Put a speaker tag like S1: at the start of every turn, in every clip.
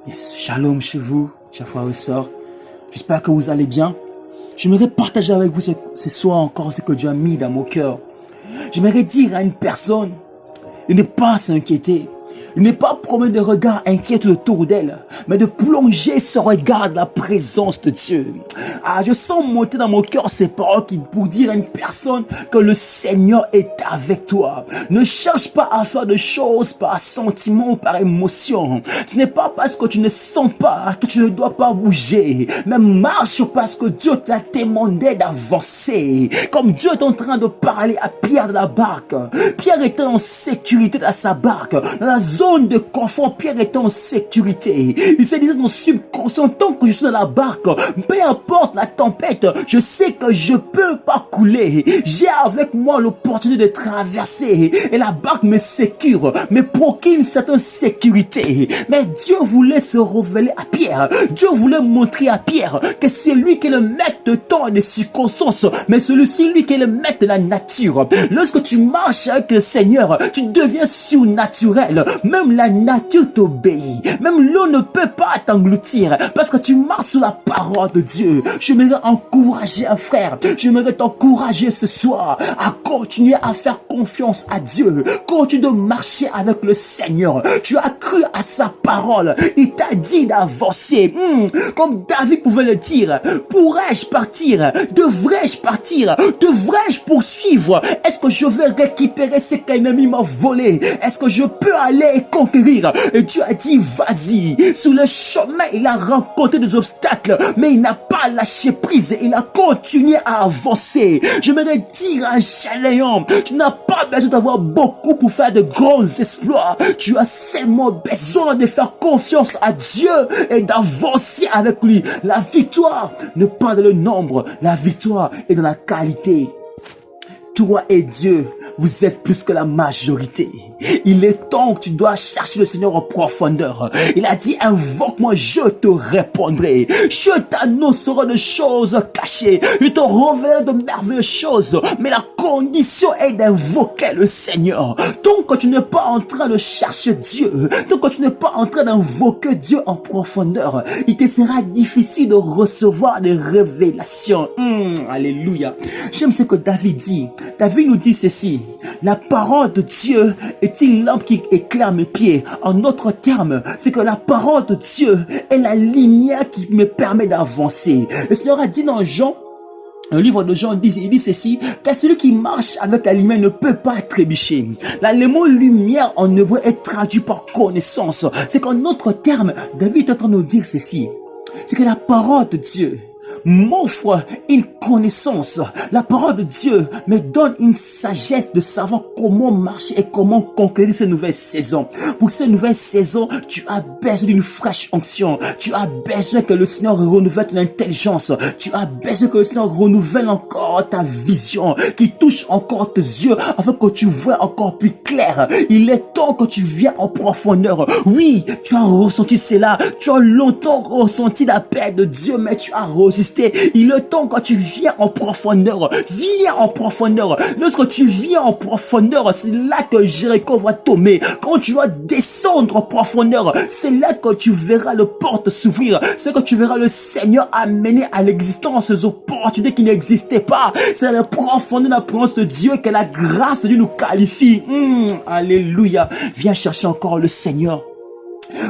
S1: Yes, shalom chez vous, chers frères et sœurs. J'espère que vous allez bien. J'aimerais partager avec vous ce soir encore ce que Dieu a mis dans mon cœur. J'aimerais dire à une personne de ne pas s'inquiéter, de ne pas promener des regards inquiets autour d'elle, mais de plonger son regard dans la présence de Dieu. Ah, je sens monter dans mon cœur ces paroles pour dire à une personne que le Seigneur est avec toi. Ne cherche pas à faire des choses par sentiment ou par émotion. Ce n'est pas parce que tu ne sens pas que tu ne dois pas bouger, mais marche parce que Dieu t'a demandé d'avancer. Comme Dieu est en train de parler à Pierre de la barque. Pierre était en sécurité dans sa barque, dans la zone de confort. Pierre était en sécurité. Il se disait dans son subconscient, tant que je suis dans la barque, peu importe la tempête, je sais que je peux pas couler. J'ai avec moi l'opportunité de traverser et la barque me sécure, me procure une certaine sécurité. Mais Dieu voulait se révéler à Pierre. Dieu voulait montrer à Pierre que c'est lui qui est le maître de temps et des circonstances, mais celui-ci, lui qui est le maître de la nature. Lorsque tu marches avec le Seigneur, tu deviens surnaturel. Même la nature t'obéit. Même l'eau ne peut pas t'engloutir parce que tu marches sur la parole de Dieu. J'aimerais encourager un frère. J'aimerais t'encourager ce soir à continuer à faire confiance à Dieu. Continue de marcher avec le Seigneur. Tu as cru à sa parole. Il t'a dit d'avancer. Comme David pouvait le dire. Pourrais-je partir? Devrais-je partir? Devrais-je poursuivre? Est-ce que je vais récupérer ce qu'un ennemi m'a volé? Est-ce que je peux aller et conquérir? Et Dieu a dit vas-y. Sur le chemin, il a rencontré des obstacles, mais il n'a pas lâché prise. Il a continué à avancer. J'aimerais dire à un chaléon, tu n'as pas besoin d'avoir beaucoup pour faire de grands exploits. Tu as seulement besoin de faire confiance à Dieu et d'avancer avec lui. La victoire n'est pas dans le nombre, la victoire est dans la qualité. Toi et Dieu, vous êtes plus que la majorité. Il est temps que tu dois chercher le Seigneur en profondeur. Il a dit, invoque-moi, je te répondrai. Je t'annoncerai des choses cachées. Je te révélerai de merveilleuses choses. Mais la condition est d'invoquer le Seigneur. Tant que tu n'es pas en train de chercher Dieu, tant que tu n'es pas en train d'invoquer Dieu en profondeur, il te sera difficile de recevoir des révélations. Alléluia. J'aime ce que David dit. David nous dit ceci, la parole de Dieu est une lampe qui éclaire mes pieds. En autres termes, c'est que la parole de Dieu est la lumière qui me permet d'avancer. Le Seigneur a dit dans Jean, un livre de Jean, il dit ceci, car celui qui marche avec la lumière ne peut pas trébucher. Là, le mot lumière en hébreu est traduit par connaissance. C'est qu'en autres termes, David est en train de nous dire ceci, c'est que la parole de Dieu m'offre une connaissance. La parole de Dieu me donne une sagesse de savoir comment marcher et comment conquérir ces nouvelles saisons. Pour ces nouvelles saisons, tu as besoin d'une fraîche onction. Tu as besoin que le Seigneur renouvelle ton intelligence. Tu as besoin que le Seigneur renouvelle encore ta vision, qui touche encore tes yeux afin que tu vois encore plus clair. Il est temps que tu viens en profondeur. Oui, tu as ressenti cela. Tu as longtemps ressenti la paix de Dieu, mais tu as résisté. Il est temps quand tu viens en profondeur. Viens en profondeur. Lorsque tu viens en profondeur, c'est là que Jéricho va tomber. Quand tu vas descendre en profondeur, c'est là que tu verras le porte s'ouvrir. C'est que tu verras le Seigneur amener à l'existence des opportunités qui n'existaient pas. C'est dans la profondeur de la présence de Dieu que la grâce de Dieu nous qualifie. Alléluia. Viens chercher encore le Seigneur.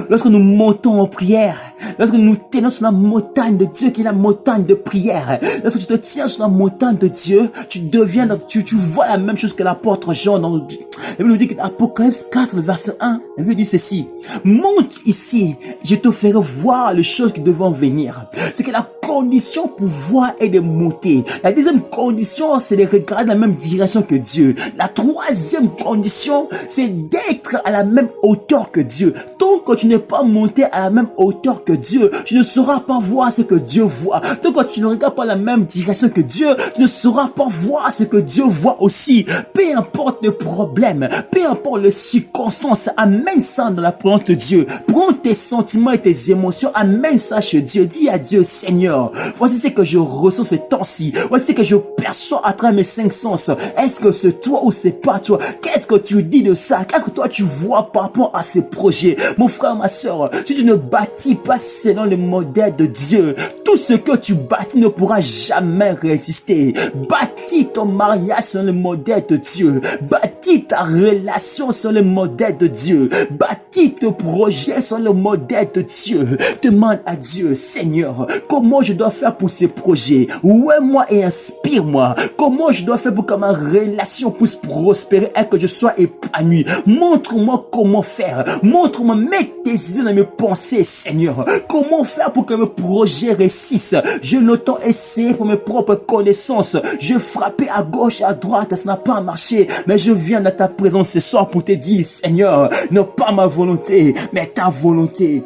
S1: Lorsque nous montons en prière, lorsque nous nous tenons sur la montagne de Dieu qui est la montagne de prière, lorsque tu te tiens sur la montagne de Dieu, tu vois la même chose que l'apôtre Jean dans la Bible nous dit que Apocalypse 4, le verset 1, la Bible dit ceci, monte ici, je te ferai voir les choses qui devront venir. C'est que la condition pour voir est de monter. La deuxième condition, c'est de regarder la même direction que Dieu. La troisième condition, c'est d'être à la même hauteur que Dieu. Tant que tu n'es pas monté à la même hauteur que Dieu, tu ne sauras pas voir ce que Dieu voit. Tant que tu ne regardes pas la même direction que Dieu, tu ne sauras pas voir ce que Dieu voit aussi. Peu importe le problème, peu importe les circonstances, amène ça dans la présence de Dieu. Prends tes sentiments et tes émotions, amène ça chez Dieu. Dis à Dieu, Seigneur, voici ce que je ressens ce temps-ci. Voici ce que je perçois à travers mes 5 sens. Est-ce que c'est toi ou c'est pas toi? Qu'est-ce que tu dis de ça? Qu'est-ce que toi tu vois par rapport à ces projets? Mon frère, ma soeur, si tu ne bâtis pas selon le modèle de Dieu, tout ce que tu bâtis ne pourra jamais résister. Bâtis ton mariage selon le modèle de Dieu. Bâtis ta relation selon le modèle de Dieu. Bâtis tes projets selon le modèle de Dieu. Demande à Dieu, Seigneur, comment je dois faire pour ces projets? Ouais-moi et inspire-moi. Comment je dois faire pour que ma relation puisse prospérer et que je sois épanoui? Montre-moi comment faire. Montre-moi, mets tes idées dans mes pensées, Seigneur. Comment faire pour que mes projets réussissent? Je l'entends essayer pour mes propres connaissances. Je frappais à gauche et à droite, ça n'a pas marché. Mais je viens dans ta présence ce soir pour te dire, Seigneur, non pas ma volonté, mais ta volonté.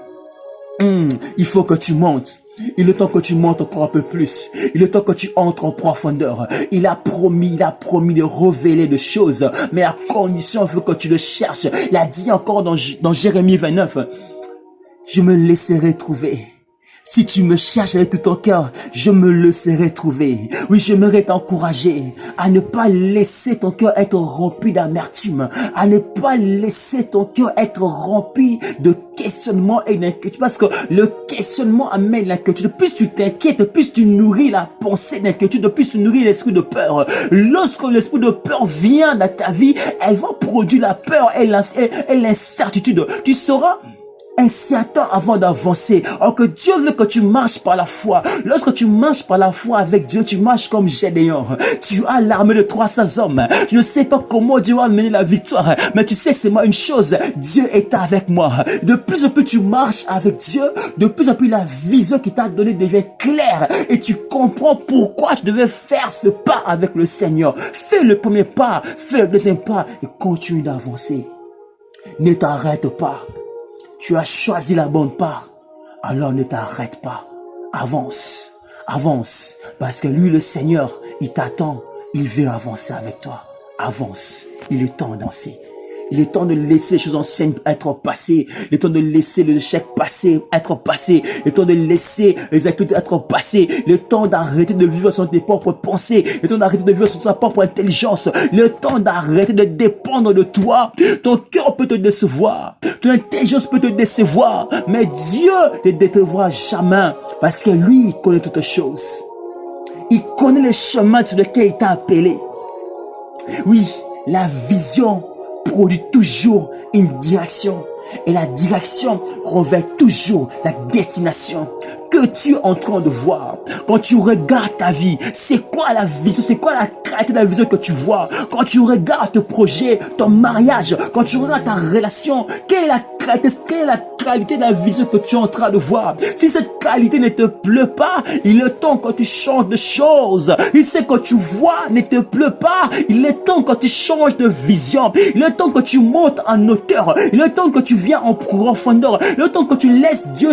S1: Il faut que tu montes. Il est temps que tu montes encore un peu plus. Il est temps que tu entres en profondeur. Il a promis de révéler des choses. Mais à condition, il faut que tu le cherches. Il a dit encore dans Jérémie 29, je me laisserai trouver. Si tu me cherches avec tout ton cœur, je me laisserai trouver. Oui, j'aimerais t'encourager à ne pas laisser ton cœur être rempli d'amertume, à ne pas laisser ton cœur être rempli de questionnement et d'inquiétude, parce que le questionnement amène l'inquiétude. Plus tu t'inquiètes, plus tu nourris la pensée d'inquiétude, plus tu nourris l'esprit de peur. Lorsque l'esprit de peur vient dans ta vie, elle va produire la peur et l'incertitude. Tu sauras incertain avant d'avancer. Alors que Dieu veut que tu marches par la foi. Lorsque tu marches par la foi avec Dieu, tu marches comme Gédéon. Tu as l'armée de 300 hommes. Tu ne sais pas comment Dieu va mener la victoire. Mais tu sais seulement une chose. Dieu est avec moi. De plus en plus tu marches avec Dieu, de plus en plus la vision qu'il t'a donnée devient claire. Et tu comprends pourquoi tu devais faire ce pas avec le Seigneur. Fais le premier pas, fais le deuxième pas et continue d'avancer. Ne t'arrête pas. Tu as choisi la bonne part, alors ne t'arrête pas. Avance, avance, parce que lui, le Seigneur, il t'attend, il veut avancer avec toi. Avance, il est temps d'avancer. Il est temps de laisser les choses anciennes être passées. Il est temps de laisser l'échec passer, être passé. Il est temps de laisser les activités être passées. Il est temps d'arrêter de vivre sur tes propres pensées. Il est temps d'arrêter de vivre sur ta propre intelligence. Il est temps d'arrêter de dépendre de toi. Ton cœur peut te décevoir. Ton intelligence peut te décevoir. Mais Dieu ne te décevra jamais. Parce que lui, il connaît toutes choses. Il connaît le chemin sur lequel il t'a appelé. Oui, la vision produit toujours une direction. Et la direction revêt toujours la destination. Que tu es en train de voir quand tu regardes ta vie, c'est quoi la vision, c'est quoi la qualité de la vision que tu vois? Quand tu regardes ton projet, ton mariage, quand tu regardes ta relation, quelle est la qualité de la vision que tu es en train de voir? Si cette qualité ne te plaît pas, il est temps que tu changes de choses. Si ce que tu vois ne te plaît pas, il est temps que tu changes de vision. Il est temps que tu montes en hauteur. Il est temps que tu viens en profondeur. Il est temps que tu laisses Dieu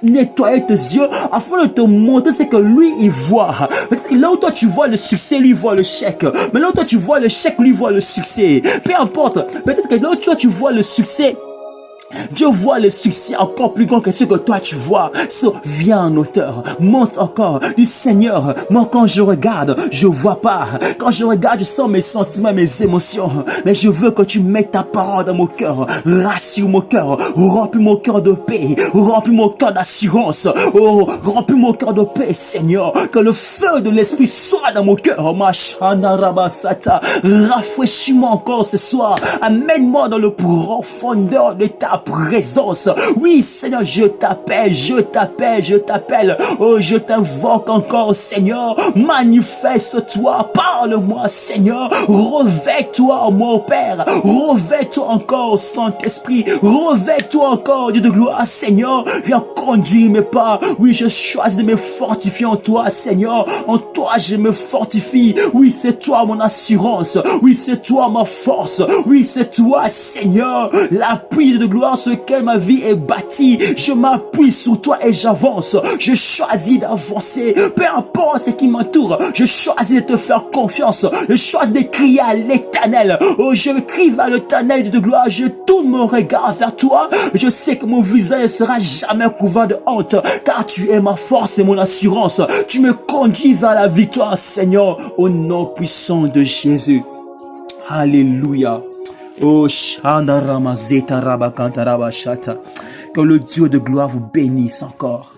S1: nettoyer tes yeux afin de te montrer ce que lui il voit. Peut-être que là où toi tu vois le succès, lui voit le chèque. Mais là où toi tu vois le chèque, lui voit le succès. Peu importe. Peut-être que là où toi tu vois le succès, Dieu voit le succès encore plus grand que ce que toi tu vois. Viens en hauteur, monte encore. Dis Seigneur, moi quand je regarde, je vois pas. Quand je regarde, je sens mes sentiments, mes émotions. Mais je veux que tu mettes ta parole dans mon cœur. Rassure mon cœur, remplis mon cœur de paix, remplis mon cœur d'assurance. Oh, remplis mon cœur de paix, Seigneur. Que le feu de l'esprit soit dans mon cœur. Rafraîchis-moi encore ce soir. Amène-moi dans le profondeur de ta présence. Oui, Seigneur, je t'appelle, je t'appelle, je t'appelle. Oh, je t'invoque encore, Seigneur. Manifeste-toi, parle-moi, Seigneur. Revêt-toi, mon Père. Revêt-toi encore, Saint-Esprit. Revêt-toi encore, Dieu de gloire, Seigneur. Viens conduire mes pas. Oui, je choisis de me fortifier en toi, Seigneur. En toi, je me fortifie. Oui, c'est toi mon assurance. Oui, c'est toi ma force. Oui, c'est toi, Seigneur. L'appui de gloire fondement sur lequel ma vie est bâtie. Je m'appuie sur toi et j'avance. Je choisis d'avancer. Peu importe ce qui m'entoure, je choisis de te faire confiance. Je choisis de crier à l'Éternel. Oh, je crie vers l'Éternel de gloire. Je tourne mon regard vers toi. Je sais que mon visage ne sera jamais couvert de honte, car tu es ma force et mon assurance. Tu me conduis vers la victoire, Seigneur, au nom puissant de Jésus. Alléluia. Oh, Shanda Ramazeta Rabakanta Rabashata. Que le Dieu de gloire vous bénisse encore.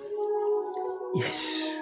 S1: Yes.